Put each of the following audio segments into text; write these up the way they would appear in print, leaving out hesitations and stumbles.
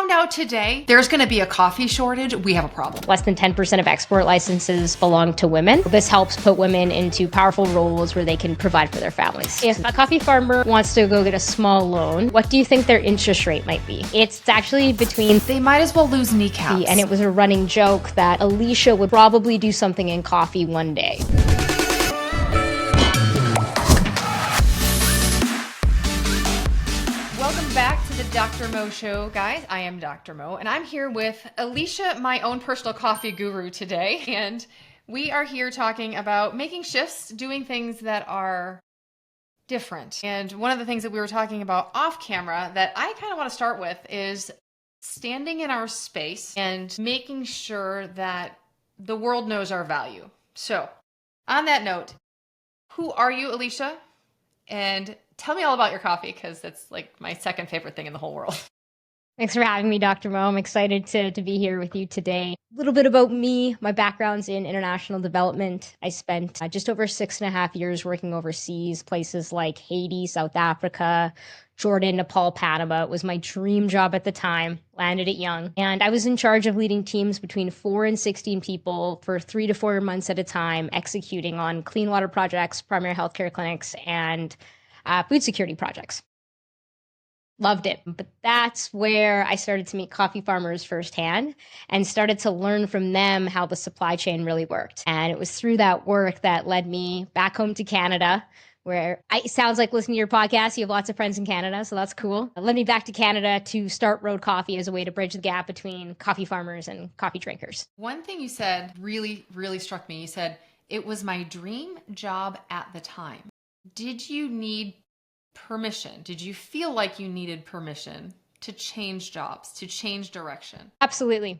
found out today there's going to be a coffee shortage. We have a problem. Less than 10% of export licenses belong to women. This helps put women into powerful roles where they can provide for their families. If a coffee farmer wants to go get a small loan, what do you think their interest rate might be? It's actually between... They might as well lose kneecaps. And it was a running joke that Alicia would probably do something in coffee one day. Welcome back to the Dr. Mo Show, guys. I am Dr. Mo, and I'm here with Alicia, my own personal coffee guru today. And we are here talking about making shifts, doing things that are different. And one of the things that we were talking about off camera that I kind of want to start with is standing in our space and making sure that the world knows our value. So on that note, who are you, Alicia? And tell me all about your coffee, because that's like my second favorite thing in the whole world. Thanks for having me, Dr. Mo. I'm excited to be here with you today. A little bit about me. My background's in international development. I spent just over 6.5 years working overseas, places like Haiti, South Africa, Jordan, Nepal, Panama. It was my dream job at the time, landed it young. And I was in charge of leading teams between 4 and 16 people for 3 to 4 months at a time, executing on clean water projects, primary healthcare clinics, and food security projects. Loved it. But that's where I started to meet coffee farmers firsthand and started to learn from them how the supply chain really worked. And it was through that work that led me back home to Canada, where it sounds like listening to your podcast, you have lots of friends in Canada, so that's cool. It led me back to Canada to start Road Coffee as a way to bridge the gap between coffee farmers and coffee drinkers. One thing you said really, really struck me. You said, it was my dream job at the time. Did you need permission? Did you feel like you needed permission to change jobs, to change direction? Absolutely.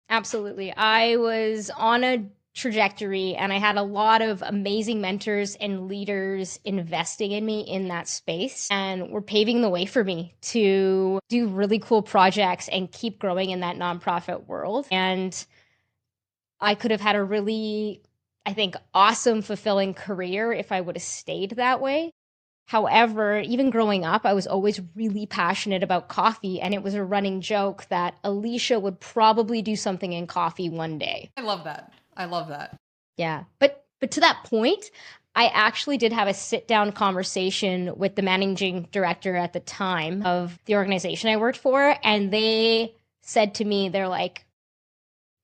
Absolutely. I was on a trajectory and I had a lot of amazing mentors and leaders investing in me in that space and were paving the way for me to do really cool projects and keep growing in that nonprofit world. And I could have had a really, I think, awesome, fulfilling career if I would have stayed that way. However, even growing up, I was always really passionate about coffee, and it was a running joke that Alicia would probably do something in coffee one day. I love that. I love that. Yeah. But to that point, I actually did have a sit-down conversation with the managing director at the time of the organization I worked for, and they said to me, they're like,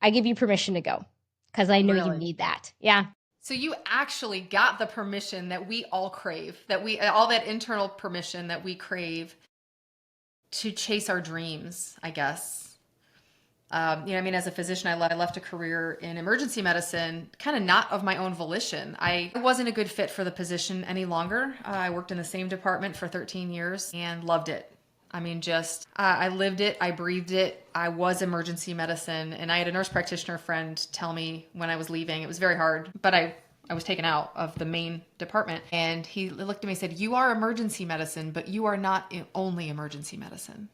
I give you permission to go because I know you need that. Yeah. So you actually got the permission that we all crave, all that internal permission that we crave to chase our dreams, I guess. As a physician, I left a career in emergency medicine, kind of not of my own volition. I wasn't a good fit for the position any longer. I worked in the same department for 13 years and loved it. I lived it, I breathed it. I was emergency medicine, and I had a nurse practitioner friend tell me when I was leaving, it was very hard, but I was taken out of the main department, and he looked at me and said, you are emergency medicine, but you are not only emergency medicine.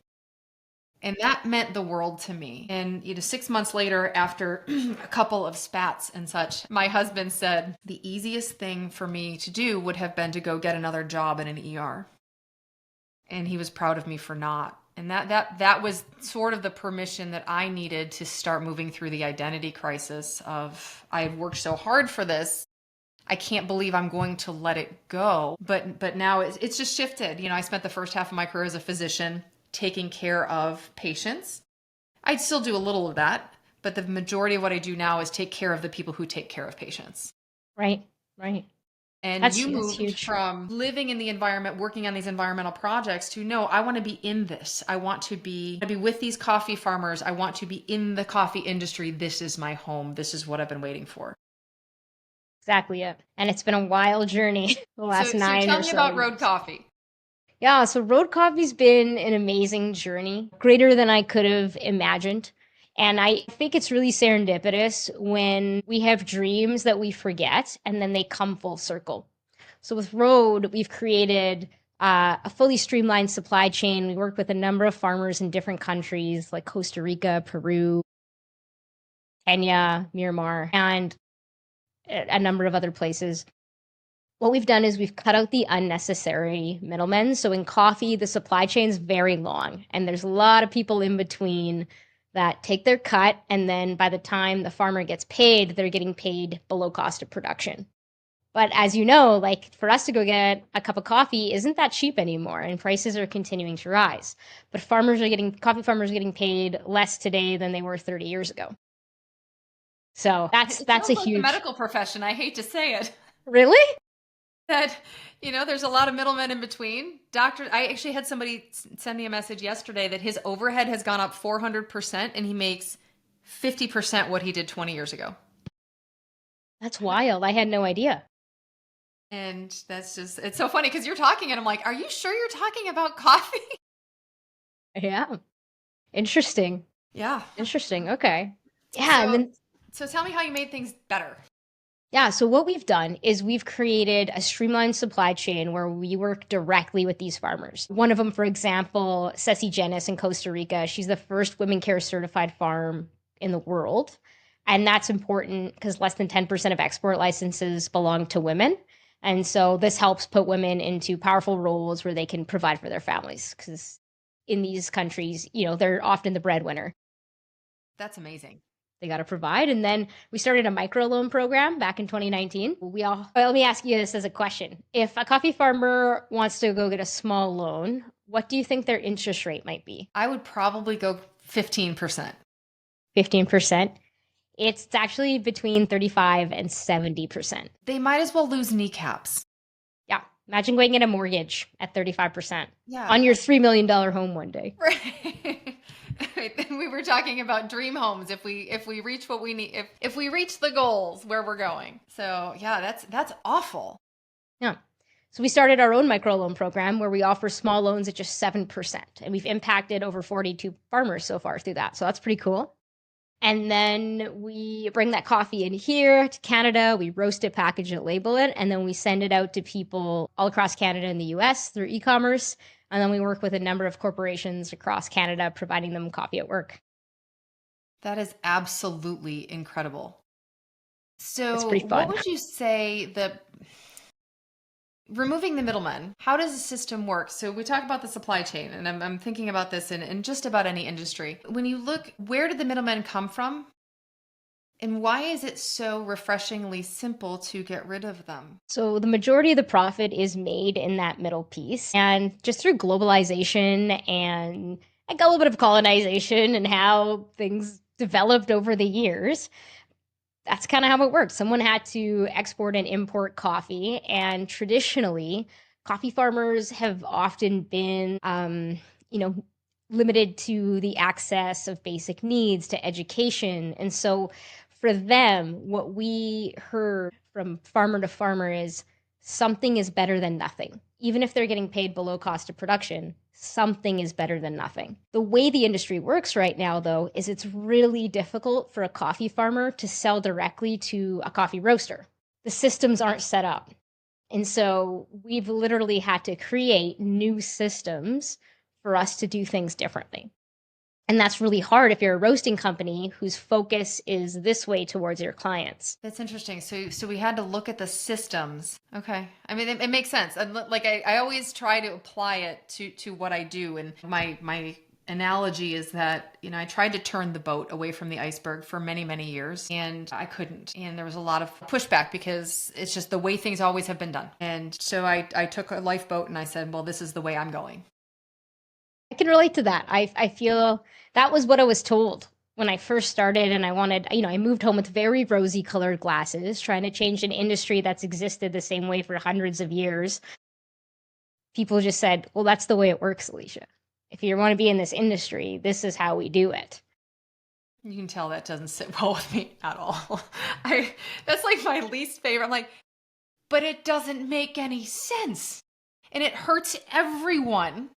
And that meant the world to me. And 6 months later, after a couple of spats and such, my husband said, the easiest thing for me to do would have been to go get another job in an ER. And he was proud of me for not. And that was sort of the permission that I needed to start moving through the identity crisis of, I had worked so hard for this. I can't believe I'm going to let it go. But now it's just shifted. I spent the first half of my career as a physician taking care of patients. I'd still do a little of that, but the majority of what I do now is take care of the people who take care of patients. Right. And you moved from living in the environment, working on these environmental projects to, no, I want to be in this. I want to be with these coffee farmers. I want to be in the coffee industry. This is my home. This is what I've been waiting for. Exactly it. And it's been a wild journey the last 9 or so. So tell me about Road Coffee. Yeah, so Road Coffee's been an amazing journey, greater than I could have imagined. And I think it's really serendipitous when we have dreams that we forget and then they come full circle. So with Road, we've created a fully streamlined supply chain. We work with a number of farmers in different countries like Costa Rica, Peru, Kenya, Myanmar, and a number of other places. What we've done is we've cut out the unnecessary middlemen. So in coffee, the supply chain is very long, and there's a lot of people in between that take their cut. And then by the time the farmer gets paid, they're getting paid below cost of production. But as you know, like for us to go get a cup of coffee isn't that cheap anymore, and prices are continuing to rise. But coffee farmers are getting paid less today than they were 30 years ago. So It that's a sounds like the huge. medical profession. I hate to say it. Really? That, there's a lot of middlemen in between. Doctor, I actually had somebody send me a message yesterday that his overhead has gone up 400% and he makes 50% what he did 20 years ago. That's wild. I had no idea. And it's so funny because you're talking and I'm like, are you sure you're talking about coffee? Yeah. Interesting. Yeah. Interesting. Okay. Yeah. And So, then, so tell me how you made things better. yeah. So, what we've done is we've created a streamlined supply chain where we work directly with these farmers. One of them, for example, Ceci Jenis in Costa Rica, she's the first women care certified farm in the world. And that's important because less than 10% of export licenses belong to women. And so, this helps put women into powerful roles where they can provide for their families because in these countries, they're often the breadwinner. That's amazing. They got to provide. And then we started a microloan program back in 2019. Let me ask you this as a question. If a coffee farmer wants to go get a small loan, what do you think their interest rate might be? I would probably go 15%. 15%. It's actually between 35 and 70%. They might as well lose kneecaps. Yeah. Imagine going get a mortgage at 35% Yeah. on your $3 million home one day. Right. Then we were talking about dream homes. If we reach what we need, if we reach the goals where we're going. So yeah, that's awful. Yeah. So we started our own microloan program where we offer small loans at just 7%. And we've impacted over 42 farmers so far through that. So that's pretty cool. And then we bring that coffee in here to Canada. We roast it, package it, label it, and then we send it out to people all across Canada and the US through e-commerce. And then we work with a number of corporations across Canada, providing them coffee at work. That is absolutely incredible. So It's pretty fun. what would you say removing the middleman, how does the system work? So we talk about the supply chain, and I'm thinking about this in just about any industry. When you look, where did the middlemen come from? And why is it so refreshingly simple to get rid of them? So the majority of the profit is made in that middle piece. And just through globalization and like a little bit of colonization and how things developed over the years, that's kind of how it works. Someone had to export and import coffee. And traditionally, coffee farmers have often been, limited to the access of basic needs to education. And so for them, what we heard from farmer to farmer is something is better than nothing. Even if they're getting paid below cost of production, something is better than nothing. The way the industry works right now, though, is it's really difficult for a coffee farmer to sell directly to a coffee roaster. The systems aren't set up. And so we've literally had to create new systems for us to do things differently. And that's really hard if you're a roasting company whose focus is this way towards your clients. That's interesting. So we had to look at the systems. Okay. I mean, it makes sense. And like I always try to apply it to what I do. And my analogy is that, I tried to turn the boat away from the iceberg for many, many years, and I couldn't. And there was a lot of pushback because it's just the way things always have been done. And so I took a lifeboat and I said, well, this is the way I'm going. I can relate to that. I feel that was what I was told when I first started, and I moved home with very rosy colored glasses, trying to change an industry that's existed the same way for hundreds of years. People just said, well, that's the way it works, Alicia. If you want to be in this industry, this is how we do it. You can tell that doesn't sit well with me at all. That's like my least favorite. I'm like, but it doesn't make any sense. And it hurts everyone.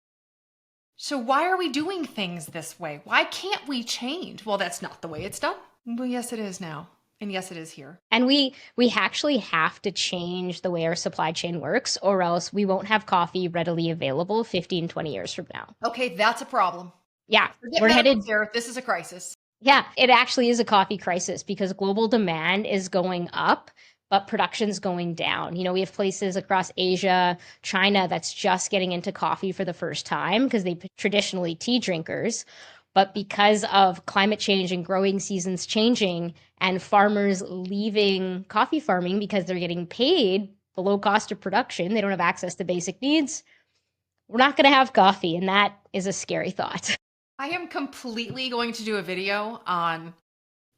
So why are we doing things this way? Why can't we change? Well, that's not the way it's done. Well, yes, it is now. And yes, it is here. And we actually have to change the way our supply chain works, or else we won't have coffee readily available 15, 20 years from now. Okay, that's a problem. Yeah, we're headed there. This is a crisis. Yeah, it actually is a coffee crisis because global demand is going up, but production's going down. We have places across Asia, China that's just getting into coffee for the first time because they traditionally tea drinkers. But because of climate change and growing seasons changing and farmers leaving coffee farming because they're getting paid below cost of production, they don't have access to basic needs, we're not going to have coffee. And that is a scary thought. I am completely going to do a video on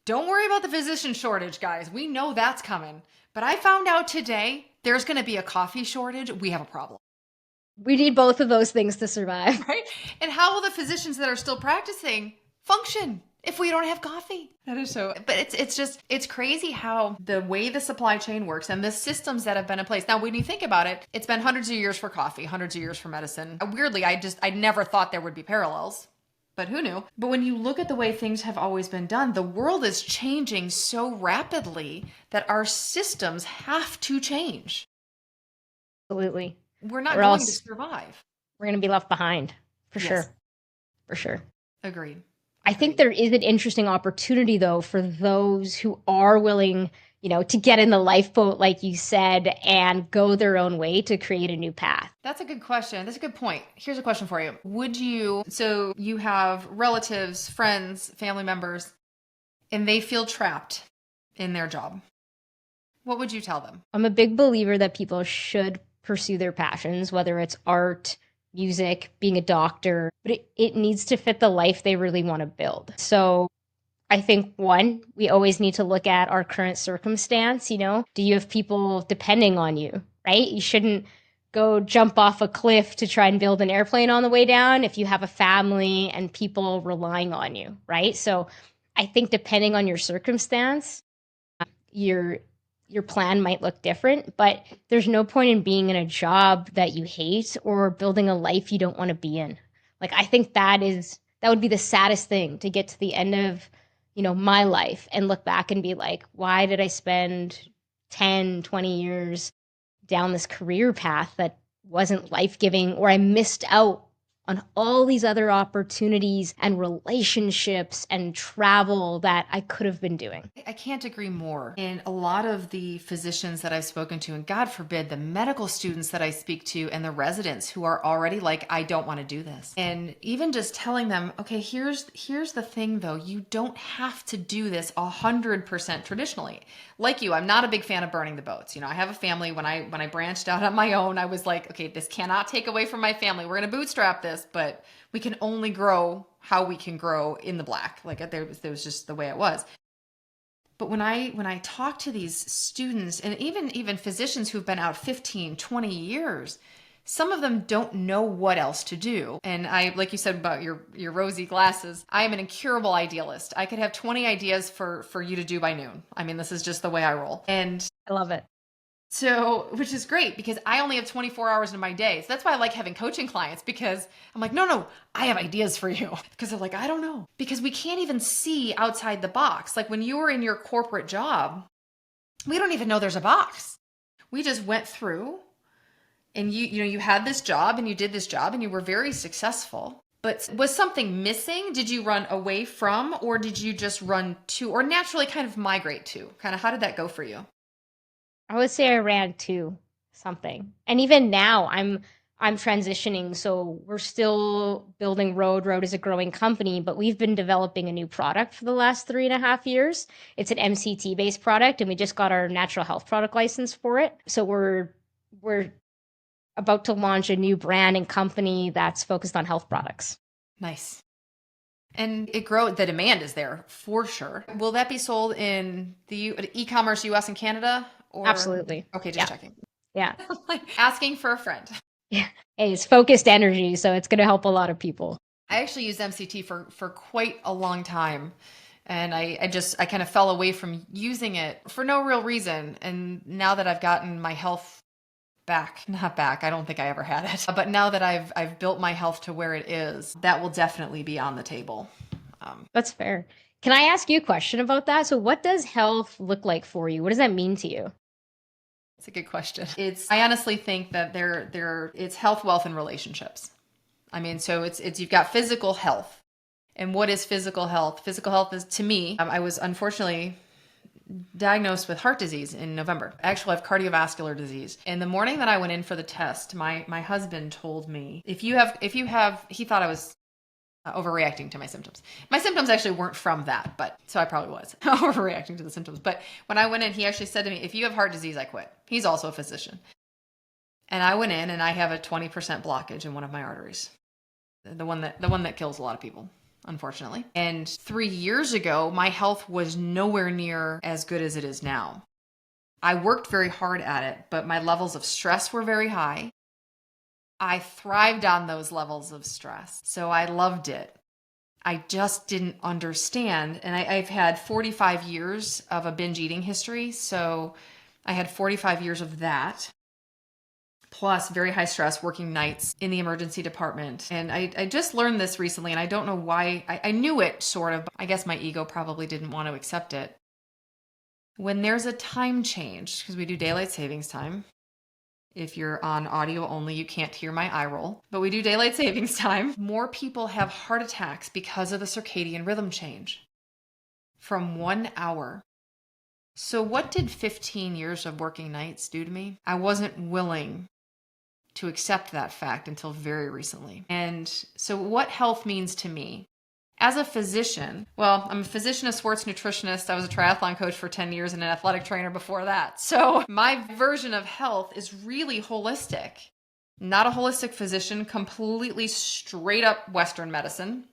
don't worry about the physician shortage, guys. We know that's coming. But I found out today there's going to be a coffee shortage. We have a problem. We need both of those things to survive. Right? And how will the physicians that are still practicing function if we don't have coffee? That is so, but it's crazy how the way the supply chain works and the systems that have been in place. Now, when you think about it, it's been hundreds of years for coffee, hundreds of years for medicine. Weirdly, I never thought there would be parallels. But who knew? But when you look at the way things have always been done, the world is changing so rapidly that our systems have to change. Absolutely. We're not going to survive. We're going to be left behind, for sure. For sure. Agreed. I think there is an interesting opportunity, though, for those who are willing, to get in the lifeboat, like you said, and go their own way to create a new path. That's a good question. That's a good point. Here's a question for you. So you have relatives, friends, family members, and they feel trapped in their job. What would you tell them? I'm a big believer that people should pursue their passions, whether it's art, music, being a doctor, but it needs to fit the life they really want to build. So I think one, we always need to look at our current circumstance. Do you have people depending on you, right? You shouldn't go jump off a cliff to try and build an airplane on the way down if you have a family and people relying on you, right? So I think depending on your circumstance, your plan might look different, but there's no point in being in a job that you hate or building a life you don't want to be in. Like, I think that would be the saddest thing, to get to the end of, my life and look back and be like, why did I spend 10, 20 years down this career path that wasn't life-giving, or I missed out on all these other opportunities and relationships and travel that I could have been doing. I can't agree more. And a lot of the physicians that I've spoken to, and God forbid, the medical students that I speak to and the residents who are already like, I don't want to do this. And even just telling them, okay, here's the thing though, you don't have to do this 100% traditionally. Like you, I'm not a big fan of burning the boats. I have a family. When I branched out on my own, I was like, okay, this cannot take away from my family. We're going to bootstrap this, but we can only grow how we can grow in the black. Like there was just the way it was. But when I talk to these students and even physicians who've been out 15, 20 years, some of them don't know what else to do. And I, like you said about your rosy glasses, I am an incurable idealist. I could have 20 ideas for you to do by noon. I mean, this is just the way I roll. And I love it. So, which is great because I only have 24 hours in my day. So that's why I like having coaching clients, because I'm like, no, I have ideas for you. Because they're like, I don't know. Because we can't even see outside the box. Like when you were in your corporate job, we don't even know there's a box. We just went through and you had this job and you did this job and you were very successful. But was something missing? Did you run away from, or did you just run to, or naturally kind of migrate to? Kind of how did that go for you? I would say I ran to something. And even now I'm transitioning. So we're still building Road. Road is a growing company, but we've been developing a new product for the last 3.5 years. It's an MCT based product, and we just got our natural health product license for it. So we're about to launch a new brand and company that's focused on health products. Nice. And the demand is there for sure. Will that be sold in the e-commerce US and Canada? Or? Absolutely. Okay, just checking. Yeah. Like asking for a friend. Yeah. Hey, it's focused energy, so it's going to help a lot of people. I actually used MCT for quite a long time. And I kind of fell away from using it for no real reason. And now that I've gotten my health not back, I don't think I ever had it. But now that I've built my health to where it is, that will definitely be on the table. That's fair. Can I ask you a question about that? So what does health look like for you? What does that mean to you? It's a good question. I honestly think that it's health, wealth, and relationships. I mean, so it's you've got physical health. And what is physical health? Physical health is, to me, I was unfortunately diagnosed with heart disease in November. Actually, I have cardiovascular disease. And the morning that I went in for the test, my husband told me, if you have, he thought I was overreacting to my symptoms. My symptoms actually weren't from that, but so I probably was overreacting to the symptoms. But when I went in, he actually said to me, if you have heart disease, I quit. He's also a physician. And I went in and I have a 20% blockage in one of my arteries. The one that kills a lot of people, unfortunately. And 3 years ago, my health was nowhere near as good as it is now. I worked very hard at it, but my levels of stress were very high. I thrived on those levels of stress. So I loved it. I just didn't understand. And I've had 45 years of a binge eating history. So I had 45 years of that, plus very high stress, working nights in the emergency department. And I just learned this recently, and I don't know why. I knew it sort of, but I guess my ego probably didn't want to accept it. When there's a time change, because we do daylight savings time. If you're on audio only, you can't hear my eye roll, but we do daylight savings time. More people have heart attacks because of the circadian rhythm change from 1 hour. So what did 15 years of working nights do to me? I wasn't willing to accept that fact until very recently. And so what health means to me as a physician, well, I'm a physician, a sports nutritionist. I was a triathlon coach for 10 years and an athletic trainer before that. So my version of health is really holistic. Not a holistic physician, completely straight up Western medicine.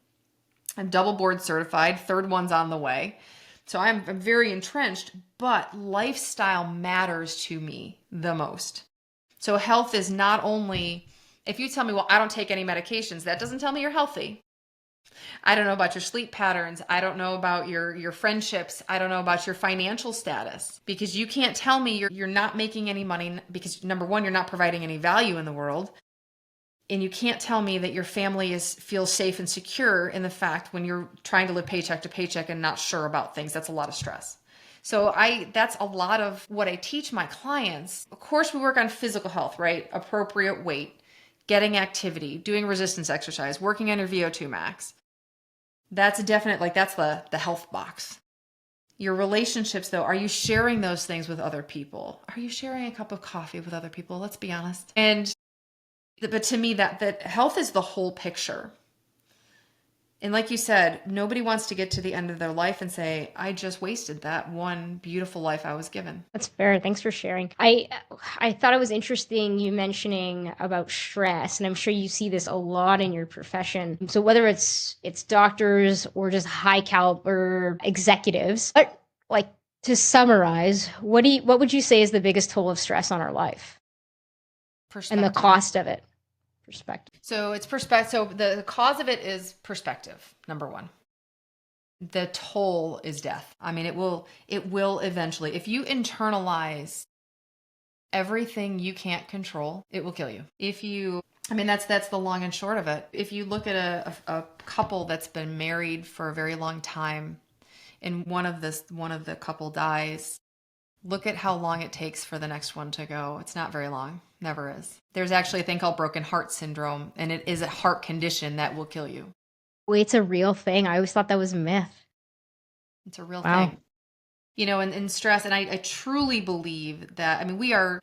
I'm double board certified, third one's on the way. So I'm very entrenched, but lifestyle matters to me the most. So health is not only, if you tell me, well, I don't take any medications, that doesn't tell me you're healthy. I don't know about your sleep patterns. I don't know about your friendships. I don't know about your financial status, because you can't tell me you're not making any money because, number one, you're not providing any value in the world. And you can't tell me that your family feels safe and secure in the fact when you're trying to live paycheck to paycheck and not sure about things. That's a lot of stress. So that's a lot of what I teach my clients. Of course, we work on physical health, right? Appropriate weight, getting activity, doing resistance exercise, working on your VO2 max. That's definite, like that's the health box. Your relationships, though, are you sharing those things with other people? Are you sharing a cup of coffee with other people? Let's be honest. But to me, that health is the whole picture. And like you said, nobody wants to get to the end of their life and say, I just wasted that one beautiful life I was given. That's fair. Thanks for sharing. I thought it was interesting you mentioning about stress, and I'm sure you see this a lot in your profession. So whether it's doctors or just high caliber executives, but like to summarize, what would you say is the biggest toll of stress on our life and the cost of it? Perspective. So it's perspective. So the cause of it is perspective, number one. The toll is death. I mean, it will eventually, if you internalize everything you can't control, it will kill you. That's the long and short of it. If you look at a couple that's been married for a very long time and one of the couple dies, look at how long it takes for the next one to go. It's not very long. Never is. There's actually a thing called broken heart syndrome, and it is a heart condition that will kill you. Wait, it's a real thing? I always thought that was a myth. It's a real thing. And stress, and I truly believe that,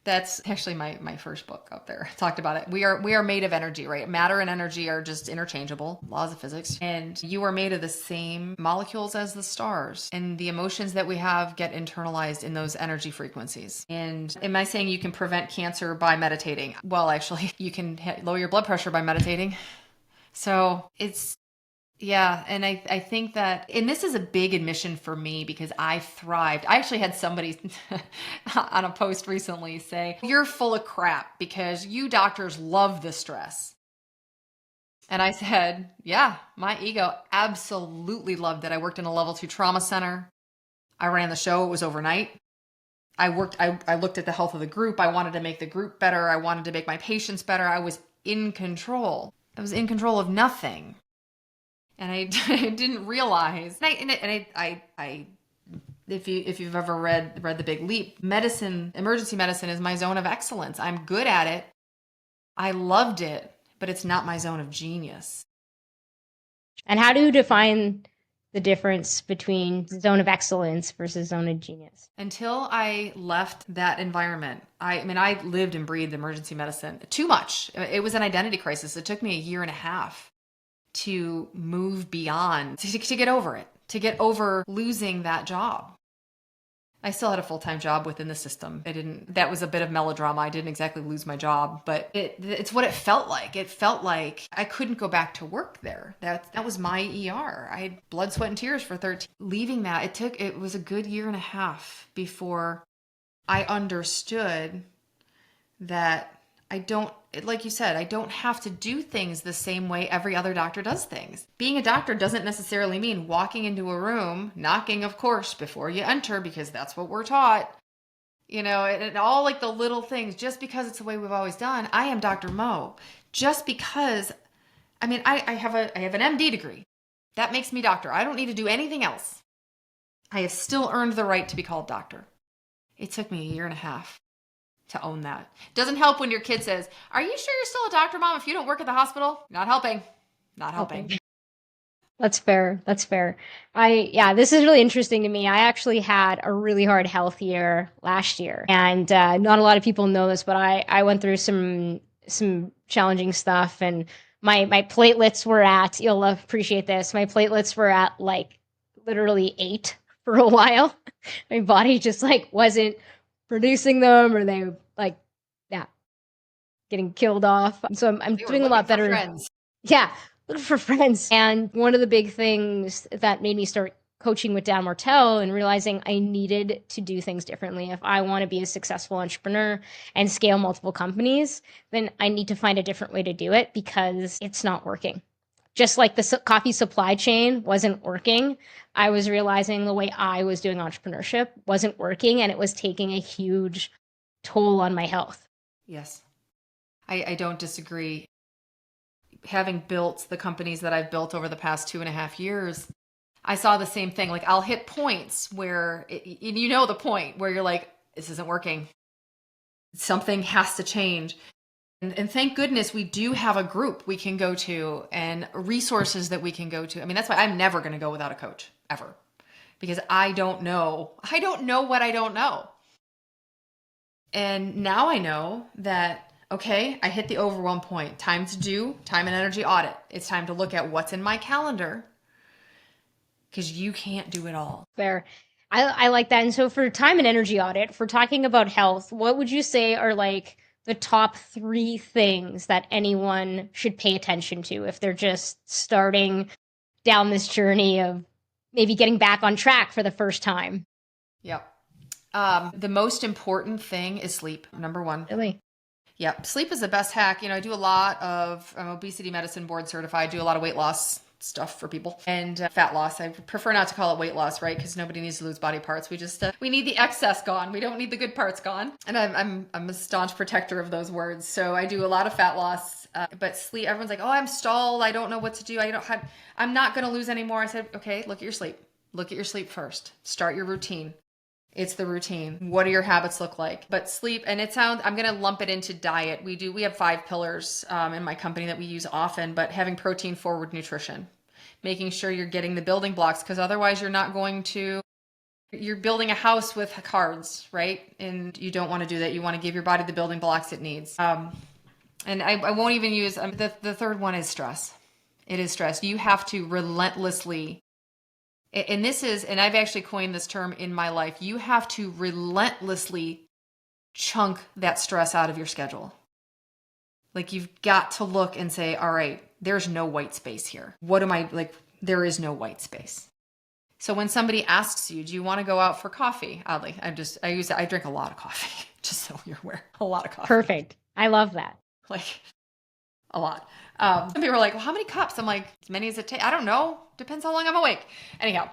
that's actually my first book up there. I talked about it. We are made of energy, right? Matter and energy are just interchangeable, laws of physics. And you are made of the same molecules as the stars. And the emotions that we have get internalized in those energy frequencies. And am I saying you can prevent cancer by meditating? Well, actually, you can lower your blood pressure by meditating. So yeah, and I think that, and this is a big admission for me because I thrived. I actually had somebody on a post recently say, you're full of crap because you doctors love the stress. And I said, yeah, my ego absolutely loved it. I worked in a level 2 trauma center. I ran the show. It was overnight. I looked at the health of the group. I wanted to make the group better. I wanted to make my patients better. I was in control. I was in control of nothing. And I didn't realize. If you've ever read The Big Leap, emergency medicine is my zone of excellence. I'm good at it. I loved it, but it's not my zone of genius. And how do you define the difference between zone of excellence versus zone of genius? Until I left that environment, I mean, I lived and breathed emergency medicine too much. It was an identity crisis. It took me a year and a half to move beyond, to get over it, to get over losing that job. I still had a full-time job within the system. That was a bit of melodrama. I didn't exactly lose my job, but it's what it felt like. It felt like I couldn't go back to work there. That was my ER. I had blood, sweat, and tears for 13. Leaving that, it was a good year and a half before I understood that like you said, I don't have to do things the same way every other doctor does things. Being a doctor doesn't necessarily mean walking into a room, knocking, of course, before you enter, because that's what we're taught. And all like the little things, just because it's the way we've always done. I am Dr. Mo. Just because, I mean, I have an MD degree. That makes me doctor. I don't need to do anything else. I have still earned the right to be called doctor. It took me a year and a half to own that. Doesn't help when your kid says, "Are you sure you're still a doctor, Mom, if you don't work at the hospital?" Not helping. Not helping. That's fair. That's fair. This is really interesting to me. I actually had a really hard health year last year, and not a lot of people know this, but I went through some challenging stuff, and my platelets were at, you'll appreciate this, my platelets were at like literally 8 for a while. My body just like wasn't producing them, or they like, yeah, getting killed off. So I'm doing a lot better. Friends. Yeah, looking for friends. And one of the big things that made me start coaching with Dan Martell and realizing I needed to do things differently. If I want to be a successful entrepreneur and scale multiple companies, then I need to find a different way to do it because it's not working. Just like the coffee supply chain wasn't working, I was realizing the way I was doing entrepreneurship wasn't working, and it was taking a huge toll on my health. Yes, I don't disagree. Having built the companies that I've built over the past 2.5 years, I saw the same thing. Like, I'll hit points where, the point where you're like, this isn't working. Something has to change. And thank goodness we do have a group we can go to and resources that we can go to. I mean, that's why I'm never going to go without a coach, ever. Because I don't know what I don't know. And now I know that, okay, I hit the overwhelm point. Time to do time and energy audit. It's time to look at what's in my calendar, because you can't do it all. Fair. I like that. And so for time and energy audit, for talking about health, what would you say are like the top 3 things that anyone should pay attention to if they're just starting down this journey of maybe getting back on track for the first time? Yep. The most important thing is sleep, number 1. Really? Yep. Sleep is the best hack. I do a lot of, I'm obesity medicine board certified, do a lot of weight loss stuff for people, and fat loss. I prefer not to call it weight loss, right? Because nobody needs to lose body parts. We just we need the excess gone. We don't need the good parts gone. And I'm a staunch protector of those words. So I do a lot of fat loss, but sleep. Everyone's like, "Oh, I'm stalled. I don't know what to do. I'm not going to lose anymore." I said, "Okay, look at your sleep. Look at your sleep first. Start your routine." It's the routine. What do your habits look like? But sleep, and I'm going to lump it into diet. We have 5 pillars in my company that we use often, but having protein forward nutrition, making sure you're getting the building blocks, because otherwise you're building a house with cards, right? And you don't want to do that. You want to give your body the building blocks it needs. And I won't even use, the third one is stress. It is stress. You have to relentlessly, and I've actually coined this term in my life, you have to relentlessly chunk that stress out of your schedule. Like, you've got to look and say, all right, there's no white space here. There is no white space. So when somebody asks you, do you want to go out for coffee? Oddly, I drink a lot of coffee, just so you're aware, a lot of coffee. Perfect. I love that. Like, a lot. Some people are like, well, how many cups? I'm like, as many as it takes. I don't know. Depends how long I'm awake. Anyhow,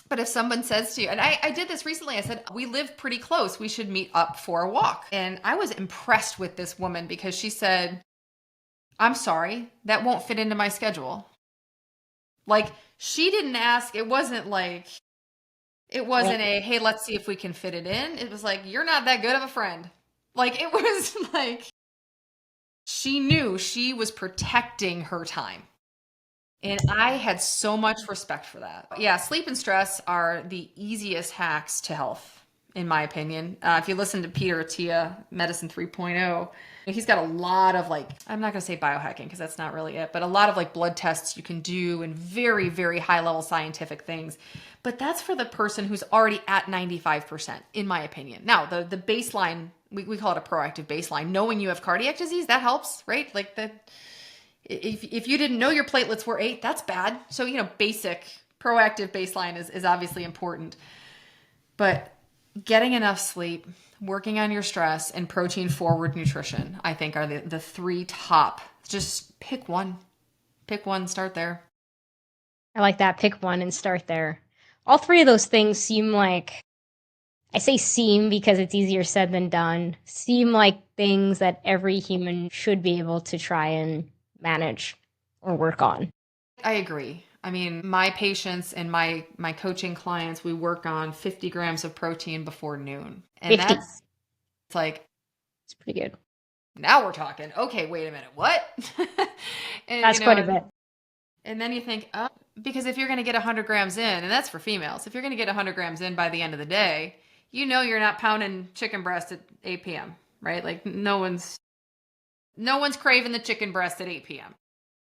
but if someone says to you, and I did this recently, I said, we live pretty close. We should meet up for a walk. And I was impressed with this woman because she said, I'm sorry, that won't fit into my schedule. Like, she didn't ask. It wasn't a, hey, let's see if we can fit it in. It was like, you're not that good of a friend. Like, it was like, she knew she was protecting her time. And I had so much respect for that. Yeah, sleep and stress are the easiest hacks to health, in my opinion. If you listen to Peter Attia, Medicine 3.0, he's got a lot of like, I'm not going to say biohacking because that's not really it, but a lot of like blood tests you can do and very, very high level scientific things. But that's for the person who's already at 95%, in my opinion. Now, the baseline, we call it a proactive baseline. Knowing you have cardiac disease, that helps, right? Like that. If you didn't know your platelets were 8, that's bad. So, basic proactive baseline is obviously important. But getting enough sleep, working on your stress, and protein forward nutrition, I think are the 3 top. Just pick one. Pick one, start there. I like that. Pick one and start there. All 3 of those things seem like, I say seem because it's easier said than done, seem like things that every human should be able to try and manage or work on. I agree. I mean, my patients and my coaching clients, we work on 50 grams of protein before noon. And 50. that's like, It's pretty good. now we're talking. Okay, wait a minute. What? And, That's quite a bit. And then you think, oh, because if you're going to get 100 grams in, and that's for females, if you're going to get 100 grams in by the end of the day, you're not pounding chicken breast at 8 p.m., right? Like no one's craving the chicken breast at 8 p.m.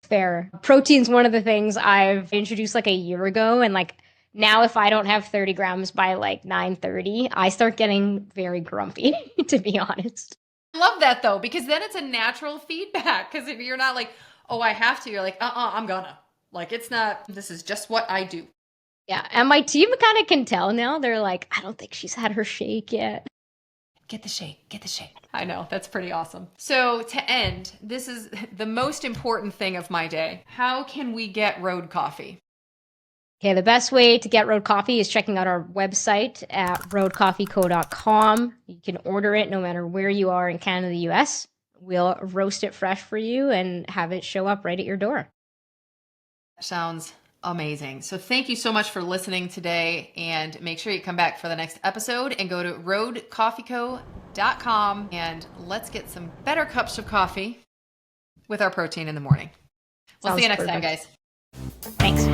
Fair. Protein's one of the things I've introduced like a year ago, and like now if I don't have 30 grams by like 9:30, I start getting very grumpy, to be honest. I love that though, because then it's a natural feedback. Because if you're not like, oh, I have to, you're like, I'm gonna. Like it's not, this is just what I do. Yeah, and my team kind of can tell now. They're like, I don't think she's had her shake yet. Get the shake, get the shake. I know, that's pretty awesome. So to end, this is the most important thing of my day. How can we get road coffee? Okay, the best way to get road coffee is checking out our website at roadcoffeeco.com. You can order it no matter where you are in Canada, the US. We'll roast it fresh for you and have it show up right at your door. Sounds amazing. So thank you so much for listening today, and make sure you come back for the next episode and go to roadcoffeeco.com and let's get some better cups of coffee with our protein in the morning. We'll see you next time, guys. Thanks.